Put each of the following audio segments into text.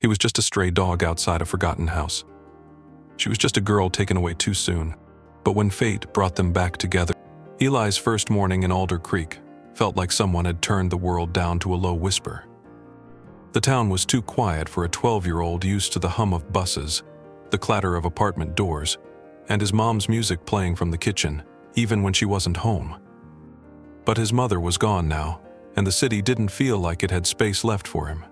He was just a stray dog outside a forgotten house. She was just a girl taken away too soon. But when fate brought them back together, Eli's first morning in Alder Creek felt like someone had turned the world down to a low whisper. The town was too quiet for a 12-year-old used to the hum of buses, the clatter of apartment doors, and his mom's music playing from the kitchen, even when she wasn't home. But his mother was gone now, and the city didn't feel like it had space left for him.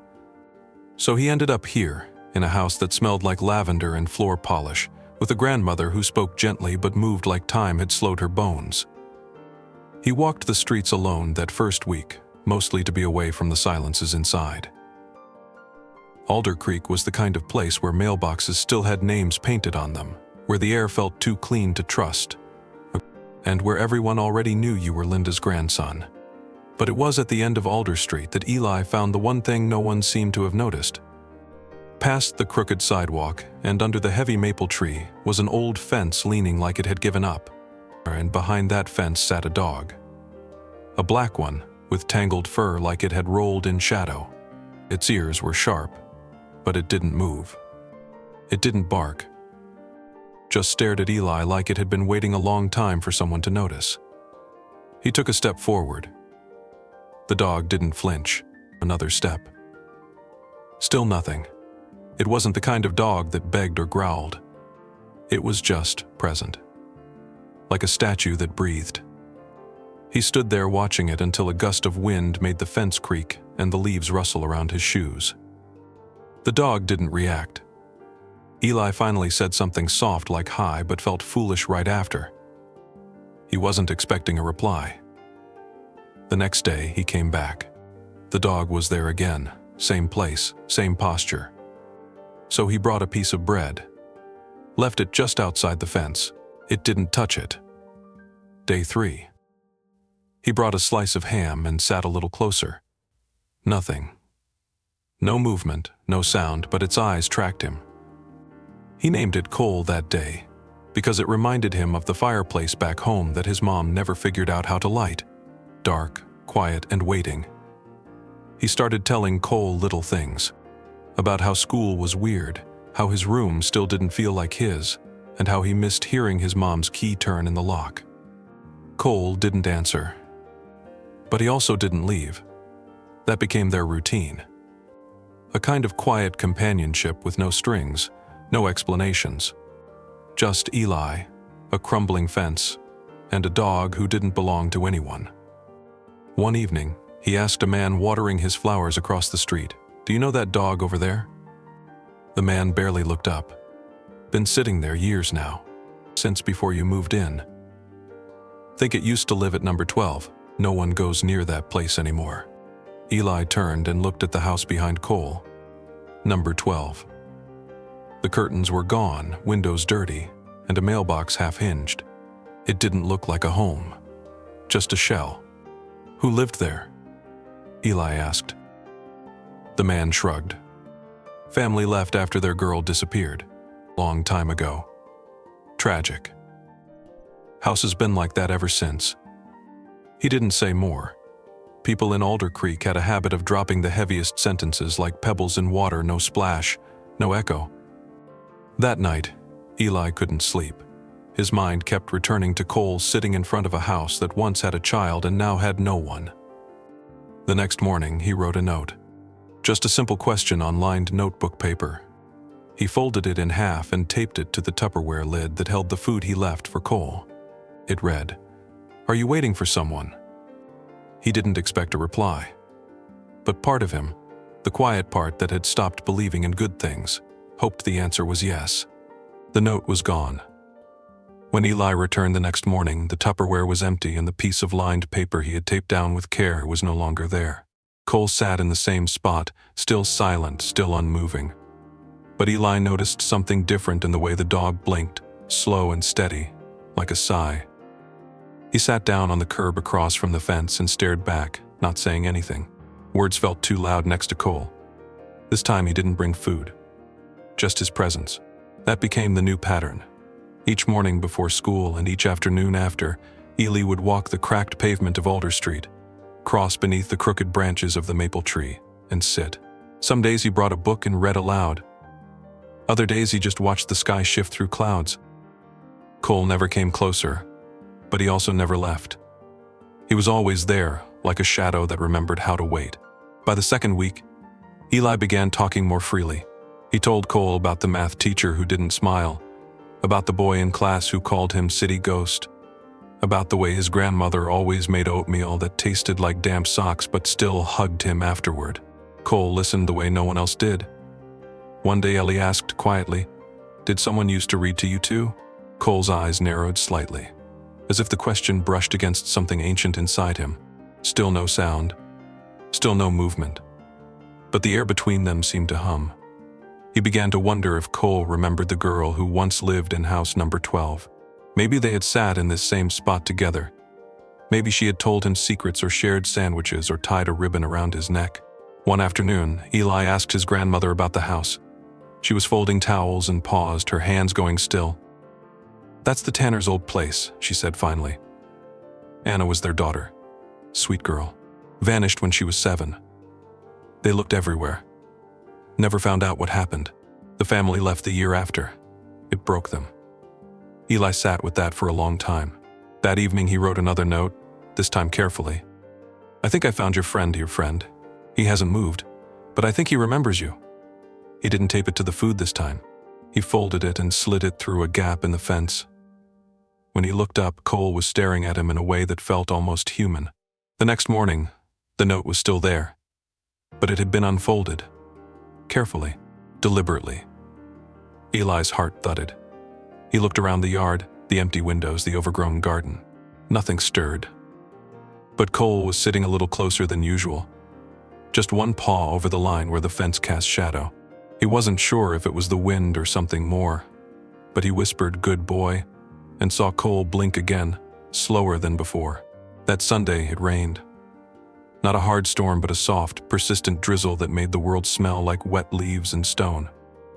So he ended up here, in a house that smelled like lavender and floor polish, with a grandmother who spoke gently but moved like time had slowed her bones. He walked the streets alone that first week, mostly to be away from the silences inside. Alder Creek was the kind of place where mailboxes still had names painted on them, where the air felt too clean to trust, and where everyone already knew you were Linda's grandson. But it was at the end of Alder Street that Eli found the one thing no one seemed to have noticed. Past the crooked sidewalk and under the heavy maple tree was an old fence leaning like it had given up, and behind that fence sat a dog. A black one, with tangled fur like it had rolled in shadow. Its ears were sharp, but it didn't move. It didn't bark. Just stared at Eli like it had been waiting a long time for someone to notice. He took a step forward. The dog didn't flinch. Another step. Still nothing. It wasn't the kind of dog that begged or growled. It was just present. Like a statue that breathed. He stood there watching it until a gust of wind made the fence creak and the leaves rustle around his shoes. The dog didn't react. Eli finally said something soft like hi, but felt foolish right after. He wasn't expecting a reply. The next day, he came back. The dog was there again, same place, same posture. So he brought a piece of bread. Left it just outside the fence. It didn't touch it. Day 3. He brought a slice of ham and sat a little closer. Nothing. No movement, no sound, but its eyes tracked him. He named it Cole that day, because it reminded him of the fireplace back home that his mom never figured out how to light. Dark, quiet, and waiting. He started telling Cole little things. About how school was weird, how his room still didn't feel like his, and how he missed hearing his mom's key turn in the lock. Cole didn't answer. But he also didn't leave. That became their routine. A kind of quiet companionship with no strings, no explanations. Just Eli, a crumbling fence, and a dog who didn't belong to anyone. One evening, he asked a man watering his flowers across the street, "Do you know that dog over there?" The man barely looked up. "Been sitting there years now, since before you moved in. Think it used to live at number 12. No one goes near that place anymore." Eli turned and looked at the house behind Cole. Number 12. The curtains were gone, windows dirty, and a mailbox half-hinged. It didn't look like a home, just a shell. "Who lived there?" Eli asked. The man shrugged. "Family left after their girl disappeared. Long time ago. Tragic. House has been like that ever since." He didn't say more. People in Alder Creek had a habit of dropping the heaviest sentences like pebbles in water, no splash, no echo. That night, Eli couldn't sleep. His mind kept returning to Cole sitting in front of a house that once had a child and now had no one. The next morning, he wrote a note. Just a simple question on lined notebook paper. He folded it in half and taped it to the Tupperware lid that held the food he left for Cole. It read, "Are you waiting for someone?" He didn't expect a reply. But part of him, the quiet part that had stopped believing in good things, hoped the answer was yes. The note was gone. When Eli returned the next morning, the Tupperware was empty and the piece of lined paper he had taped down with care was no longer there. Cole sat in the same spot, still silent, still unmoving. But Eli noticed something different in the way the dog blinked, slow and steady, like a sigh. He sat down on the curb across from the fence and stared back, not saying anything. Words felt too loud next to Cole. This time he didn't bring food. Just his presence. That became the new pattern. Each morning before school and each afternoon after, Eli would walk the cracked pavement of Alder Street, cross beneath the crooked branches of the maple tree, and sit. Some days he brought a book and read aloud. Other days he just watched the sky shift through clouds. Cole never came closer, but he also never left. He was always there, like a shadow that remembered how to wait. By the second week, Eli began talking more freely. He told Cole about the math teacher who didn't smile, about the boy in class who called him City Ghost, about the way his grandmother always made oatmeal that tasted like damp socks but still hugged him afterward. Cole listened the way no one else did. One day Ellie asked quietly, "Did someone used to read to you too?" Cole's eyes narrowed slightly, as if the question brushed against something ancient inside him. Still no sound, still no movement. But the air between them seemed to hum. He began to wonder if Cole remembered the girl who once lived in house number 12. Maybe they had sat in this same spot together. Maybe she had told him secrets or shared sandwiches or tied a ribbon around his neck. One afternoon, Eli asked his grandmother about the house. She was folding towels and paused, her hands going still. "That's the Tanners' old place," she said finally. Anna was their daughter. Sweet girl. Vanished when she was 7. They looked everywhere. Never found out what happened. The family left the year after. It broke them. Eli sat with that for a long time. That evening he wrote another note, this time carefully. "I think I found your friend. He hasn't moved, but I think he remembers you." He didn't tape it to the food this time. He folded it and slid it through a gap in the fence. When he looked up, Cole was staring at him in a way that felt almost human. The next morning, the note was still there, but it had been unfolded. Carefully, deliberately. Eli's heart thudded. He looked around the yard, the empty windows, the overgrown garden. Nothing stirred. But Cole was sitting a little closer than usual. Just one paw over the line where the fence cast shadow. He wasn't sure if it was the wind or something more, but he whispered, "Good boy," and saw Cole blink again, slower than before. That Sunday it rained. Not a hard storm, but a soft, persistent drizzle that made the world smell like wet leaves and stone.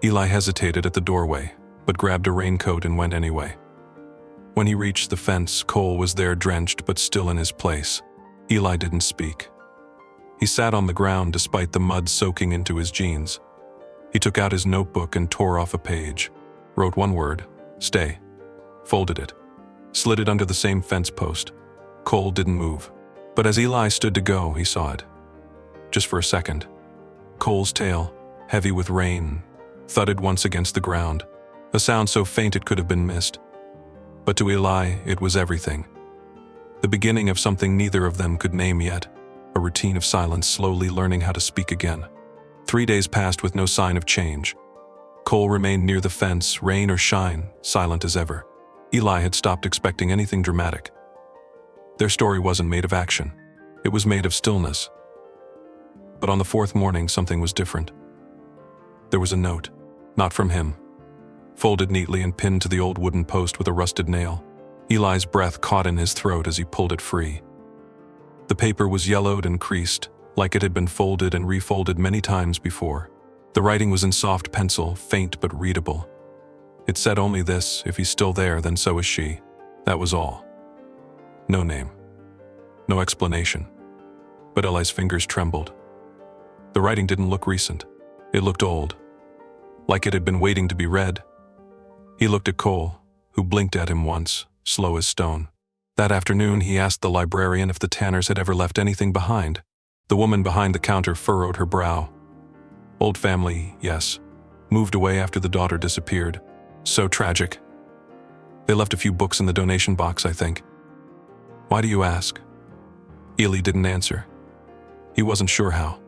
Eli hesitated at the doorway, but grabbed a raincoat and went anyway. When he reached the fence, Cole was there, drenched but still in his place. Eli didn't speak. He sat on the ground despite the mud soaking into his jeans. He took out his notebook and tore off a page, wrote one word, "Stay," folded it, slid it under the same fence post. Cole didn't move. But as Eli stood to go, he saw it. Just for a second. Cole's tail, heavy with rain, thudded once against the ground, a sound so faint it could have been missed. But to Eli, it was everything. The beginning of something neither of them could name yet, a routine of silence, slowly learning how to speak again. 3 days passed with no sign of change. Cole remained near the fence, rain or shine, silent as ever. Eli had stopped expecting anything dramatic. Their story wasn't made of action. It was made of stillness. But on the 4th morning, something was different. There was a note, not from him, folded neatly and pinned to the old wooden post with a rusted nail. Eli's breath caught in his throat as he pulled it free. The paper was yellowed and creased, like it had been folded and refolded many times before. The writing was in soft pencil, faint but readable. It said only this: "If he's still there, then so is she." That was all. No name. No explanation. But Eli's fingers trembled. The writing didn't look recent. It looked old, like it had been waiting to be read. He looked at Cole, who blinked at him once, slow as stone. That afternoon, he asked the librarian if the Tanners had ever left anything behind. The woman behind the counter furrowed her brow. Old family, yes. Moved away after the daughter disappeared. So tragic. They left a few books in the donation box, I think. Why do you ask? Eli didn't answer. He wasn't sure how.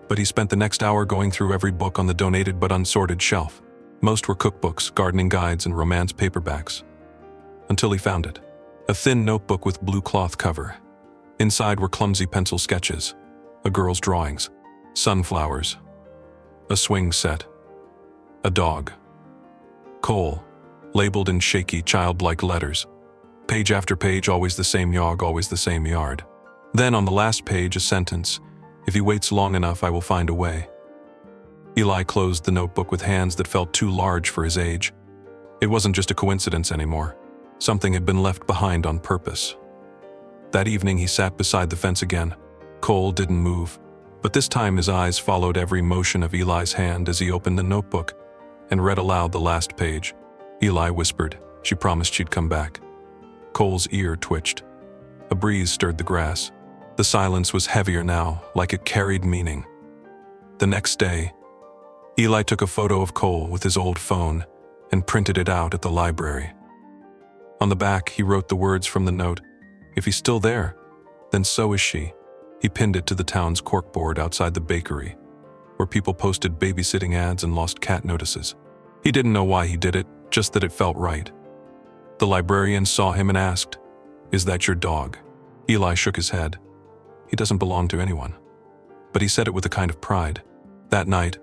But he spent the next hour going through every book on the donated but unsorted shelf. Most were cookbooks, gardening guides, and romance paperbacks. Until he found it. A thin notebook with blue cloth cover. Inside were clumsy pencil sketches, a girl's drawings, sunflowers, a swing set, a dog. Cole, labeled in shaky, childlike letters. Page after page, always the same yog, always the same yard. Then on the last page, a sentence: "If he waits long enough, I will find a way." Eli closed the notebook with hands that felt too large for his age. It wasn't just a coincidence anymore. Something had been left behind on purpose. That evening, he sat beside the fence again. Cole didn't move. But this time his eyes followed every motion of Eli's hand as he opened the notebook and read aloud the last page. Eli whispered, "She promised she'd come back." Cole's ear twitched. A breeze stirred the grass. The silence was heavier now, like it carried meaning. The next day, Eli took a photo of Cole with his old phone and printed it out at the library. On the back, he wrote the words from the note, "If he's still there, then so is she." He pinned it to the town's corkboard outside the bakery, where people posted babysitting ads and lost cat notices. He didn't know why he did it, just that it felt right. The librarian saw him and asked, "Is that your dog?" Eli shook his head. He doesn't belong to anyone. But he said it with a kind of pride. That night,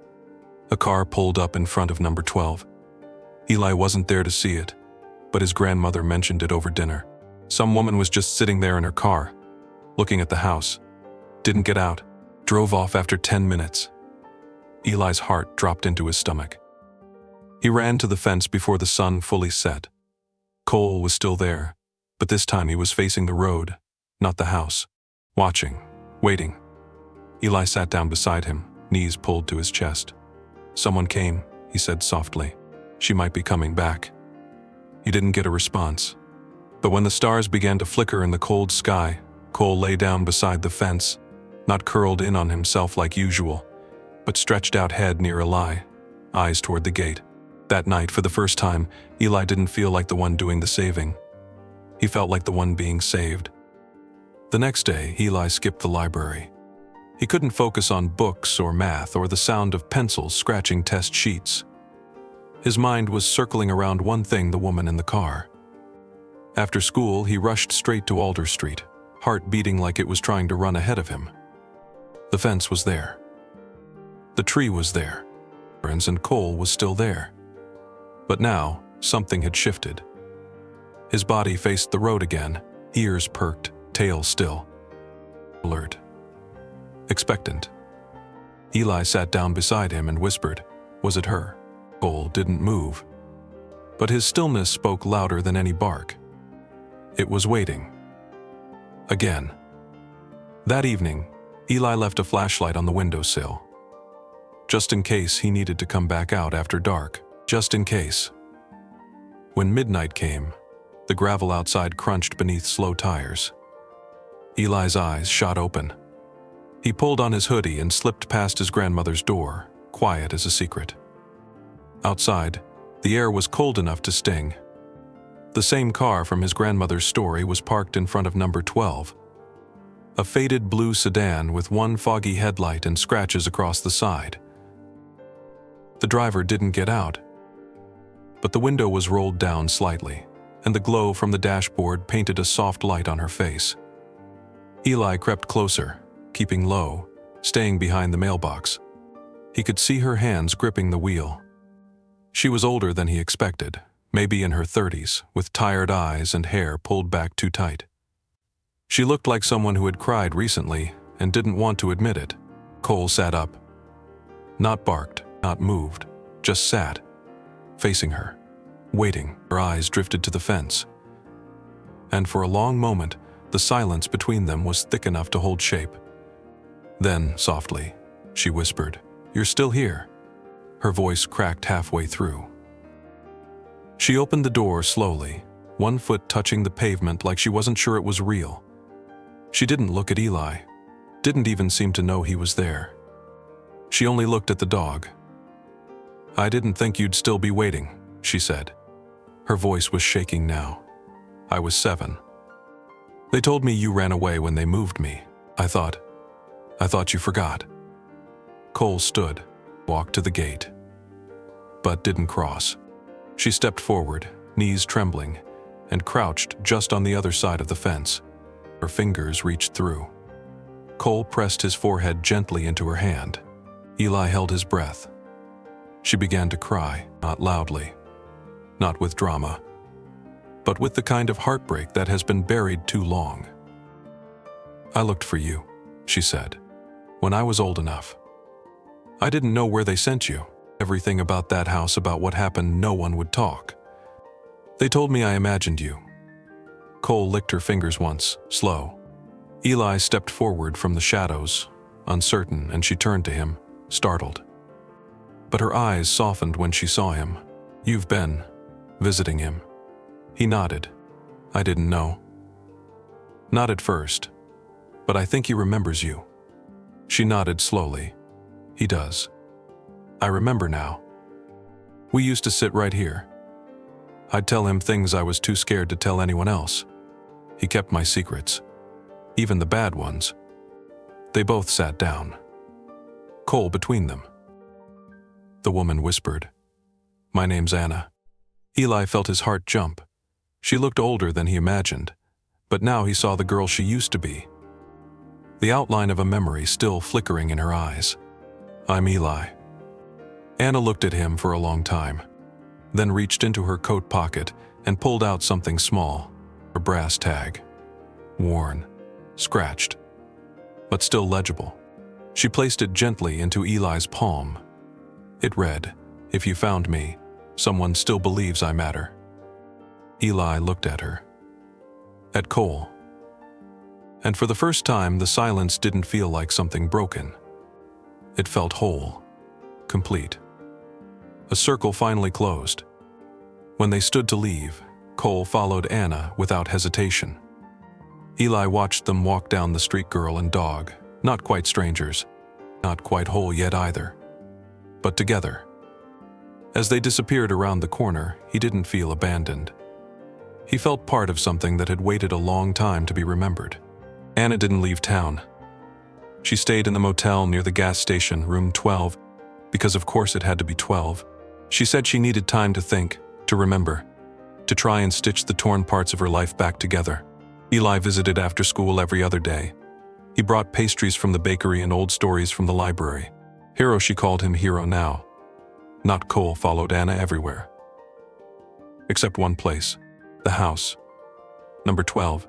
a car pulled up in front of number 12. Eli wasn't there to see it, but his grandmother mentioned it over dinner. Some woman was just sitting there in her car, looking at the house. Didn't get out. Drove off after 10 minutes. Eli's heart dropped into his stomach. He ran to the fence before the sun fully set. Cole was still there, but this time he was facing the road, not the house. Watching, waiting. Eli sat down beside him, knees pulled to his chest. "Someone came," he said softly. "She might be coming back." He didn't get a response. But when the stars began to flicker in the cold sky, Cole lay down beside the fence, not curled in on himself like usual, but stretched out head near Eli, eyes toward the gate. That night, for the first time, Eli didn't feel like the one doing the saving. He felt like the one being saved. The next day, Eli skipped the library. He couldn't focus on books or math or the sound of pencils scratching test sheets. His mind was circling around one thing: the woman in the car. After school, he rushed straight to Alder Street, heart beating like it was trying to run ahead of him. The fence was there. The tree was there. And Cole was still there. But now, something had shifted. His body faced the road again, ears perked, tail still. Alert. Expectant. Eli sat down beside him and whispered, "Was it her?" Cole didn't move. But his stillness spoke louder than any bark. It was waiting. Again. That evening, Eli left a flashlight on the windowsill. Just in case he needed to come back out after dark. Just in case. When midnight came, the gravel outside crunched beneath slow tires. Eli's eyes shot open. He pulled on his hoodie and slipped past his grandmother's door, quiet as a secret. Outside, the air was cold enough to sting. The same car from his grandmother's story was parked in front of number 12. A faded blue sedan with one foggy headlight and scratches across the side. The driver didn't get out, but the window was rolled down slightly, and the glow from the dashboard painted a soft light on her face. Eli crept closer, keeping low, staying behind the mailbox. He could see her hands gripping the wheel. She was older than he expected, maybe in her 30s, with tired eyes and hair pulled back too tight. She looked like someone who had cried recently and didn't want to admit it. Cole sat up. Not barked, not moved, just sat, facing her, waiting. Her eyes drifted to the fence. And for a long moment, the silence between them was thick enough to hold shape. Then, softly, she whispered, "You're still here." Her voice cracked halfway through. She opened the door slowly, one foot touching the pavement like she wasn't sure it was real. She didn't look at Eli, didn't even seem to know he was there. She only looked at the dog. "I didn't think you'd still be waiting," she said. Her voice was shaking now. "I was 7. They told me you ran away when they moved me. I thought you forgot." Cole stood, walked to the gate, but didn't cross. She stepped forward, knees trembling, and crouched just on the other side of the fence. Her fingers reached through. Cole pressed his forehead gently into her hand. Eli held his breath. She began to cry, not loudly, not with drama, but with the kind of heartbreak that has been buried too long. "I looked for you," she said, "when I was old enough. I didn't know where they sent you. Everything about that house, about what happened, no one would talk. They told me I imagined you." Cole licked her fingers once, slow. Eli stepped forward from the shadows, uncertain, and she turned to him, startled. But her eyes softened when she saw him. "You've been visiting him." He nodded. "I didn't know." "Not at first, but I think he remembers you." She nodded slowly. "He does. I remember now. We used to sit right here. I'd tell him things I was too scared to tell anyone else. He kept my secrets, even the bad ones." They both sat down, Cole between them. The woman whispered, "My name's Anna." Eli felt his heart jump. She looked older than he imagined, but now he saw the girl she used to be, the outline of a memory still flickering in her eyes. "I'm Eli." Anna looked at him for a long time, then reached into her coat pocket and pulled out something small, a brass tag. Worn, scratched, but still legible. She placed it gently into Eli's palm. It read, "If you found me, someone still believes I matter." Eli looked at her, at Cole. And for the first time, the silence didn't feel like something broken. It felt whole, complete. A circle finally closed. When they stood to leave, Cole followed Anna without hesitation. Eli watched them walk down the street, girl and dog, not quite strangers, not quite whole yet either, but together. As they disappeared around the corner, he didn't feel abandoned. He felt part of something that had waited a long time to be remembered. Anna didn't leave town. She stayed in the motel near the gas station, room 12, because of course it had to be 12. She said she needed time to think, to remember, to try and stitch the torn parts of her life back together. Eli visited after school every other day. He brought pastries from the bakery and old stories from the library. Hero, she called him Hero now. Not Cole followed Anna everywhere. Except one place, the house. Number 12.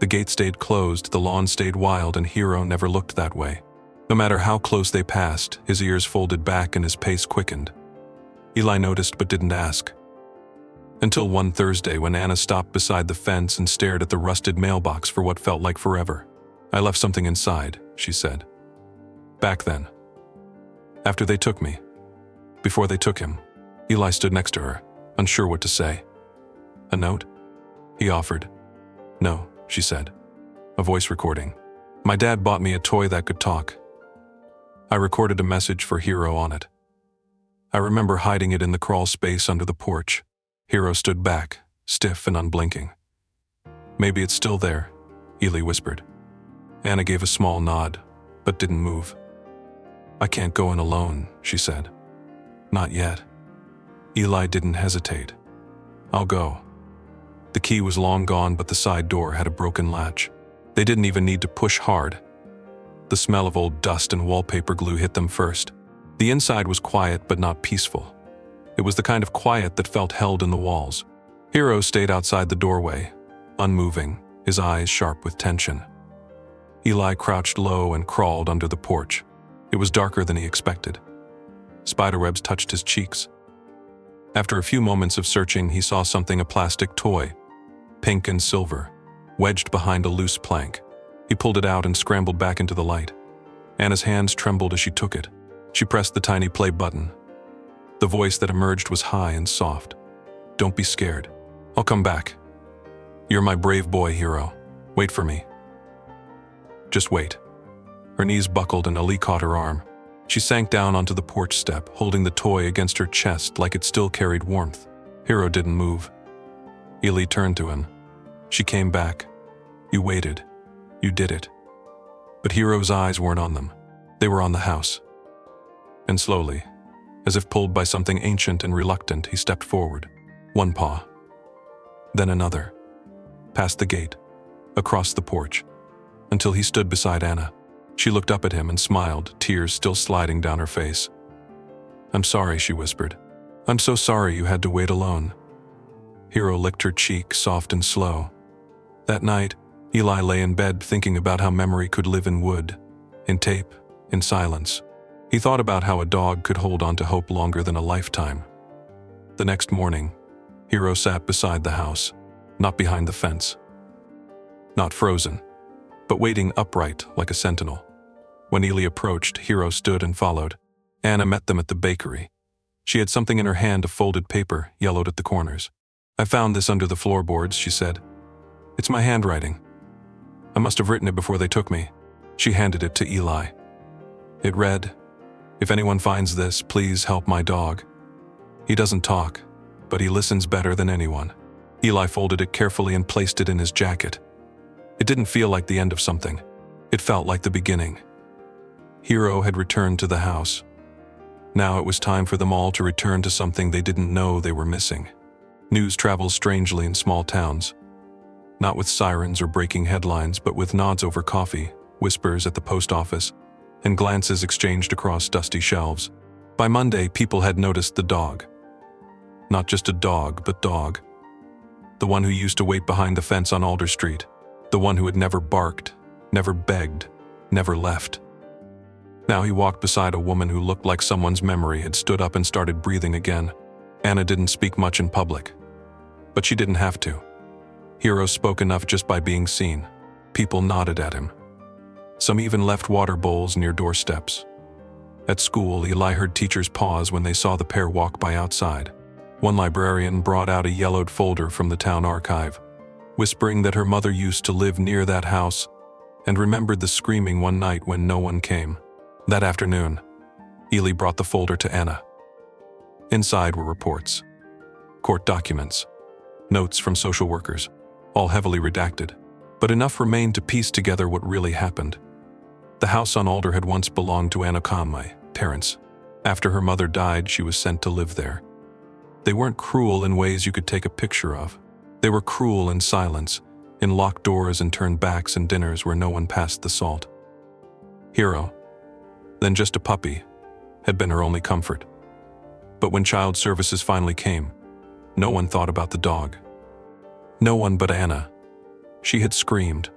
The gate stayed closed, the lawn stayed wild, and Hero never looked that way. No matter how close they passed, his ears folded back and his pace quickened. Eli noticed but didn't ask. Until one Thursday when Anna stopped beside the fence and stared at the rusted mailbox for what felt like forever. "I left something inside," she said. "Back then. After they took me. Before they took him." Eli stood next to her, unsure what to say. "A note?" he offered. "No," she said. "A voice recording. My dad bought me a toy that could talk. I recorded a message for Hero on it. I remember hiding it in the crawl space under the porch." Hero stood back, stiff and unblinking. "Maybe it's still there," Eli whispered. Anna gave a small nod, but didn't move. "I can't go in alone," she said. "Not yet." Eli didn't hesitate. "I'll go." The key was long gone, but the side door had a broken latch. They didn't even need to push hard. The smell of old dust and wallpaper glue hit them first. The inside was quiet but not peaceful. It was the kind of quiet that felt held in the walls. Hero stayed outside the doorway, unmoving, his eyes sharp with tension. Eli crouched low and crawled under the porch. It was darker than he expected. Spiderwebs touched his cheeks. After a few moments of searching, he saw something, a plastic toy, pink and silver, wedged behind a loose plank. He pulled it out and scrambled back into the light. Anna's hands trembled as she took it. She pressed the tiny play button. The voice that emerged was high and soft. "Don't be scared. I'll come back. You're my brave boy, Hero. Wait for me. Just wait." Her knees buckled and Ali caught her arm. She sank down onto the porch step, holding the toy against her chest like it still carried warmth. Hero didn't move. Eli turned to him. "She came back. You waited. You did it." But Hero's eyes weren't on them. They were on the house. And slowly, as if pulled by something ancient and reluctant, he stepped forward. One paw. Then another. Past the gate. Across the porch. Until he stood beside Anna. She looked up at him and smiled, tears still sliding down her face. "I'm sorry," she whispered. "I'm so sorry you had to wait alone." Hero licked her cheek, soft and slow. That night, Eli lay in bed thinking about how memory could live in wood, in tape, in silence. He thought about how a dog could hold on to hope longer than a lifetime. The next morning, Hero sat beside the house, not behind the fence. Not frozen, but waiting upright like a sentinel. When Ely approached, Hero stood and followed. Anna met them at the bakery. She had something in her hand, a folded paper, yellowed at the corners. "I found this under the floorboards," she said. "It's my handwriting. I must have written it before they took me." She handed it to Eli. It read, "If anyone finds this, please help my dog. He doesn't talk, but he listens better than anyone." Eli folded it carefully and placed it in his jacket. It didn't feel like the end of something. It felt like the beginning. Hero had returned to the house. Now it was time for them all to return to something they didn't know they were missing. News travels strangely in small towns. Not with sirens or breaking headlines, but with nods over coffee, whispers at the post office, and glances exchanged across dusty shelves. By Monday, people had noticed the dog. Not just a dog, but dog. The one who used to wait behind the fence on Alder Street. The one who had never barked, never begged, never left. Now he walked beside a woman who looked like someone's memory had stood up and started breathing again. Anna didn't speak much in public, but she didn't have to. Hero spoke enough just by being seen. People nodded at him. Some even left water bowls near doorsteps. At school, Eli heard teachers pause when they saw the pair walk by outside. One librarian brought out a yellowed folder from the town archive, whispering that her mother used to live near that house and remembered the screaming one night when no one came. That afternoon, Ely brought the folder to Anna. Inside were reports, court documents, notes from social workers, all heavily redacted, but enough remained to piece together what really happened. The house on Alder had once belonged to Anna Conway, parents. After her mother died, she was sent to live there. They weren't cruel in ways you could take a picture of. They were cruel in silence, in locked doors and turned backs and dinners where no one passed the salt. Hero, then just a puppy, had been her only comfort. But when child services finally came, no one thought about the dog. No one but Anna. She had screamed,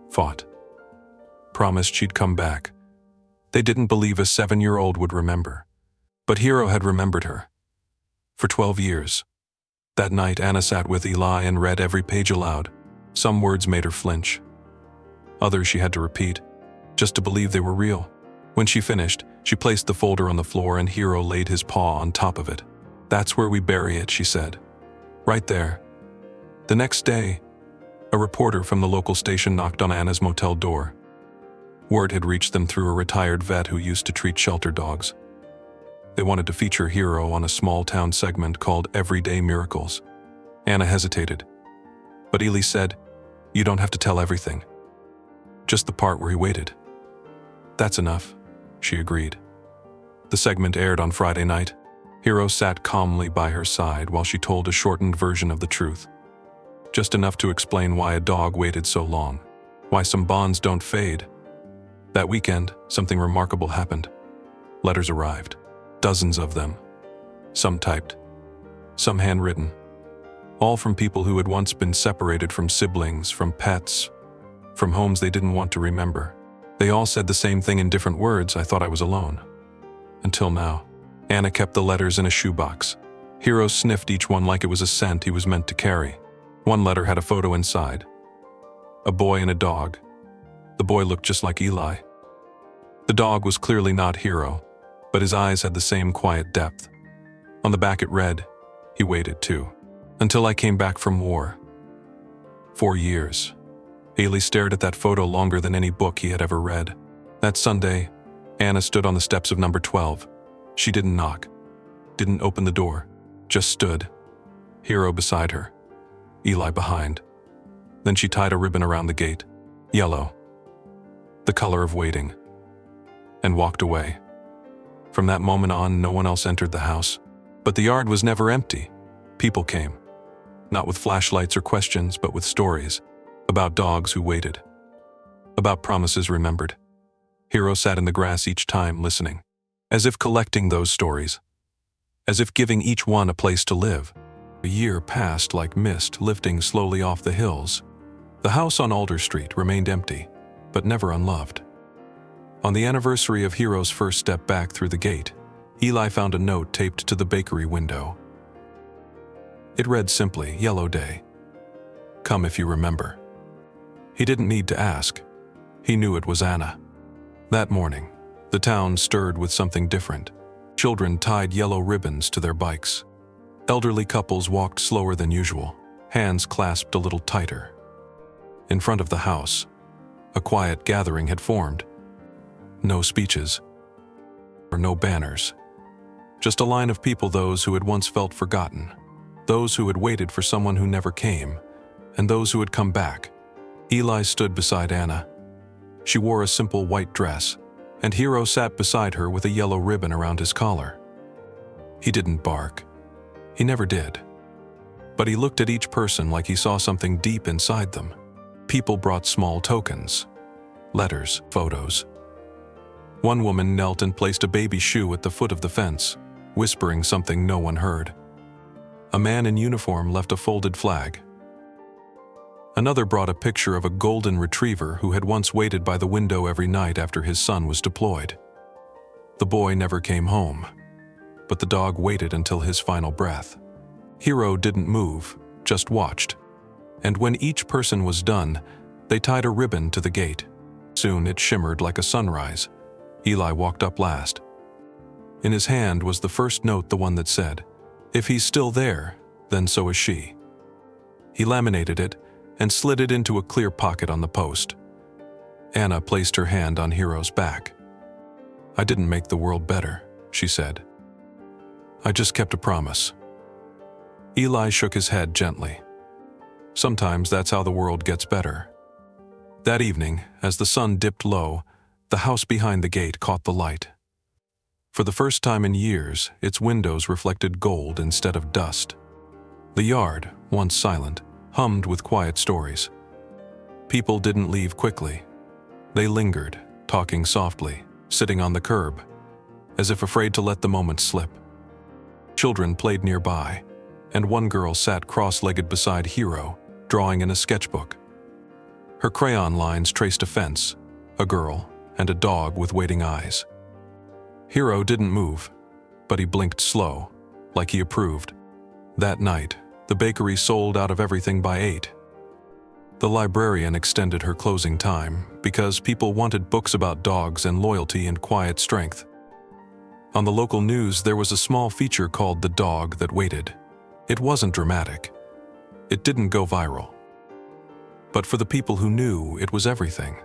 fought, promised she'd come back. They didn't believe a 7-year-old would remember. But Hero had remembered her. For 12 years. That night, Anna sat with Eli and read every page aloud. Some words made her flinch. Others she had to repeat, just to believe they were real. When she finished, she placed the folder on the floor and Hero laid his paw on top of it. "That's where we bury it," she said. "Right there." The next day, a reporter from the local station knocked on Anna's motel door. Word had reached them through a retired vet who used to treat shelter dogs. They wanted to feature Hero on a small-town segment called Everyday Miracles. Anna hesitated, but Ely said, "You don't have to tell everything. Just the part where he waited." "That's enough," she agreed. The segment aired on Friday night. Hero sat calmly by her side while she told a shortened version of the truth. Just enough to explain why a dog waited so long, why some bonds don't fade. That weekend, something remarkable happened. Letters arrived. Dozens of them. Some typed, some handwritten. All from people who had once been separated from siblings, from pets, from homes they didn't want to remember. They all said the same thing in different words. "I thought I was alone." Until now. Anna kept the letters in a shoebox. Hero sniffed each one like it was a scent he was meant to carry. One letter had a photo inside. A boy and a dog. The boy looked just like Eli. The dog was clearly not Hero, but his eyes had the same quiet depth. On the back it read, "He waited too. Until I came back from war." 4 years. Ely stared at that photo longer than any book he had ever read. That Sunday, Anna stood on the steps of number 12. She didn't knock, didn't open the door, just stood. Hero beside her, Eli behind. Then she tied a ribbon around the gate, yellow, the color of waiting, and walked away. From that moment on, no one else entered the house. But the yard was never empty. People came, not with flashlights or questions, but with stories. About dogs who waited. About promises remembered. Hero sat in the grass each time, listening, as if collecting those stories, as if giving each one a place to live. A year passed like mist lifting slowly off the hills. The house on Alder Street remained empty, but never unloved. On the anniversary of Hero's first step back through the gate, Eli found a note taped to the bakery window. It read simply, "Yellow Day. Come if you remember." He didn't need to ask. He knew it was Anna. That morning, the town stirred with something different. Children tied yellow ribbons to their bikes. Elderly couples walked slower than usual, hands clasped a little tighter. In front of the house, a quiet gathering had formed. No speeches, or no banners. Just a line of people, those who had once felt forgotten, those who had waited for someone who never came, and those who had come back. Eli stood beside Anna. She wore a simple white dress, and Hero sat beside her with a yellow ribbon around his collar. He didn't bark. He never did. But he looked at each person like he saw something deep inside them. People brought small tokens, letters, photos. One woman knelt and placed a baby shoe at the foot of the fence, whispering something no one heard. A man in uniform left a folded flag. Another brought a picture of a golden retriever who had once waited by the window every night after his son was deployed. The boy never came home, but the dog waited until his final breath. Hero didn't move, just watched. And when each person was done, they tied a ribbon to the gate. Soon it shimmered like a sunrise. Eli walked up last. In his hand was the first note, the one that said, "If he's still there, then so is she." He laminated it and slid it into a clear pocket on the post. Anna placed her hand on Hero's back. "I didn't make the world better," she said. "I just kept a promise." Eli shook his head gently. Sometimes that's how the world gets better. That evening, as the sun dipped low, the house behind the gate caught the light. For the first time in years, its windows reflected gold instead of dust. The yard, once silent, hummed with quiet stories. People didn't leave quickly. They lingered, talking softly, sitting on the curb, as if afraid to let the moment slip. Children played nearby, and one girl sat cross-legged beside Hero, drawing in a sketchbook. Her crayon lines traced a fence, a girl, and a dog with waiting eyes. Hero didn't move, but he blinked slow, like he approved. That night, the bakery sold out of everything by 8. The librarian extended her closing time because people wanted books about dogs and loyalty and quiet strength. On the local news, there was a small feature called "The Dog That Waited." It wasn't dramatic. It didn't go viral. But for the people who knew, it was everything.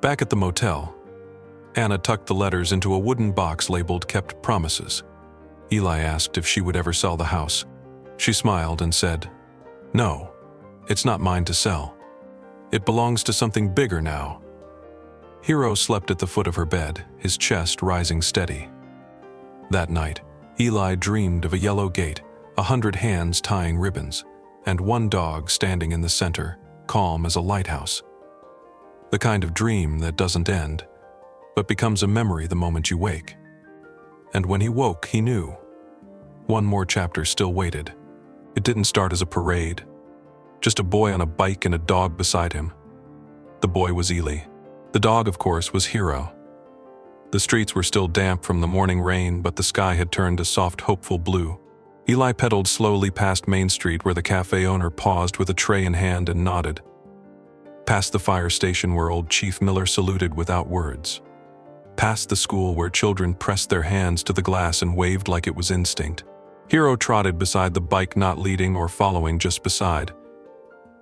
Back at the motel, Anna tucked the letters into a wooden box labeled "Kept Promises." Eli asked if she would ever sell the house. She smiled and said, "No, it's not mine to sell. It belongs to something bigger now." Hero slept at the foot of her bed, his chest rising steady. That night, Eli dreamed of a yellow gate, 100 hands tying ribbons, and one dog standing in the center, calm as a lighthouse. The kind of dream that doesn't end, but becomes a memory the moment you wake. And when he woke, he knew. One more chapter still waited. It didn't start as a parade. Just a boy on a bike and a dog beside him. The boy was Eli. The dog, of course, was Hero. The streets were still damp from the morning rain, but the sky had turned a soft, hopeful blue. Eli pedaled slowly past Main Street, where the cafe owner paused with a tray in hand and nodded. Past the fire station where old Chief Miller saluted without words. Past the school where children pressed their hands to the glass and waved like it was instinct. Hero trotted beside the bike, not leading or following, just beside.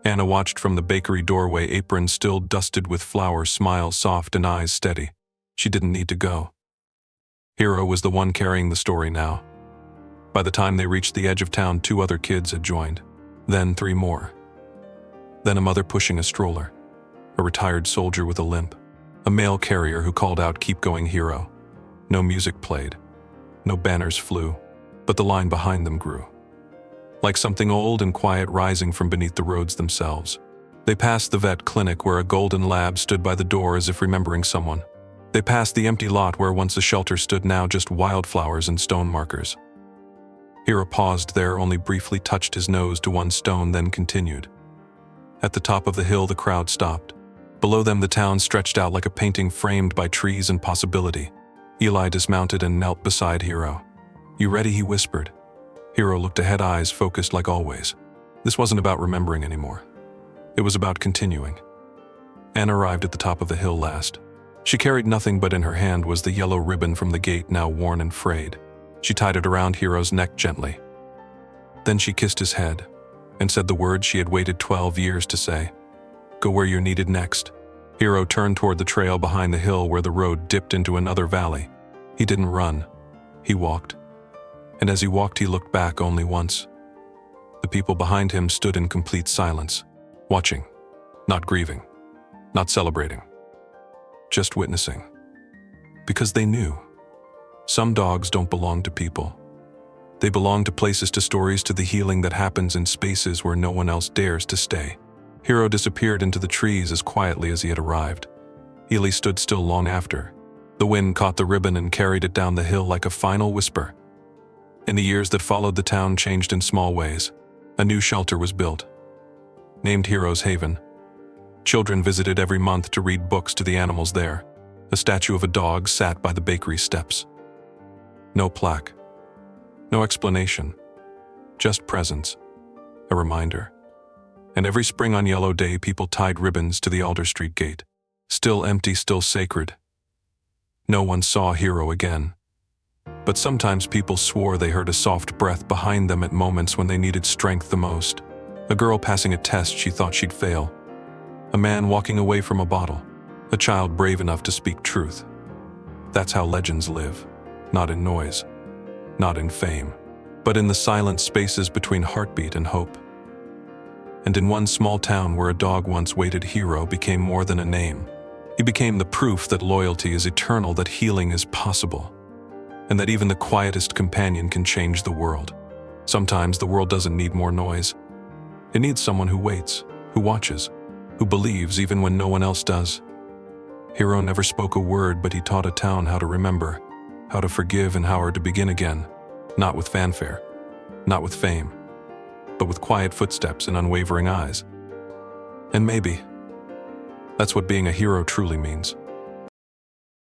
Anna watched from the bakery doorway, apron still dusted with flour, smile soft and eyes steady. She didn't need to go. Hero was the one carrying the story now. By the time they reached the edge of town, 2 other kids had joined. Then 3 more. Then a mother pushing a stroller. A retired soldier with a limp. A mail carrier who called out, "Keep going, Hero." No music played. No banners flew. But the line behind them grew. Like something old and quiet rising from beneath the roads themselves. They passed the vet clinic where a golden lab stood by the door as if remembering someone. They passed the empty lot where once a shelter stood, now just wildflowers and stone markers. Hero paused there, only briefly touched his nose to one stone, then continued. At the top of the hill, the crowd stopped. Below them, the town stretched out like a painting framed by trees and possibility. Eli dismounted and knelt beside Hero. "You ready?" he whispered. Hero looked ahead, eyes focused like always. This wasn't about remembering anymore. It was about continuing. Anna arrived at the top of the hill last. She carried nothing, but in her hand was the yellow ribbon from the gate, now worn and frayed. She tied it around Hero's neck gently. Then she kissed his head and said the words she had waited 12 years to say. Go where you're needed next. Hero turned toward the trail behind the hill where the road dipped into another valley. He didn't run. He walked. And as he walked, he looked back only once. The people behind him stood in complete silence, watching, not grieving, not celebrating, just witnessing. Because they knew. Some dogs don't belong to people. They belong to places, to stories, to the healing that happens in spaces where no one else dares to stay. Hero disappeared into the trees as quietly as he had arrived. Ely stood still long after. The wind caught the ribbon and carried it down the hill like a final whisper. In the years that followed, the town changed in small ways. A new shelter was built, named Hero's Haven. Children visited every month to read books to the animals there. A statue of a dog sat by the bakery steps. No plaque. No explanation. Just presence. A reminder. And every spring on Yellow Day, people tied ribbons to the Alder Street gate. Still empty, still sacred. No one saw Hero again. But sometimes people swore they heard a soft breath behind them at moments when they needed strength the most. A girl passing a test she thought she'd fail. A man walking away from a bottle. A child brave enough to speak truth. That's how legends live. Not in noise. Not in fame. But in the silent spaces between heartbeat and hope. And in one small town where a dog once waited, Hero became more than a name. He became the proof that loyalty is eternal, that healing is possible, and that even the quietest companion can change the world. Sometimes the world doesn't need more noise. It needs someone who waits, who watches, who believes even when no one else does. Hero never spoke a word, but he taught a town how to remember, how to forgive, and how to begin again. Not with fanfare, not with fame, but with quiet footsteps and unwavering eyes. And maybe that's what being a hero truly means.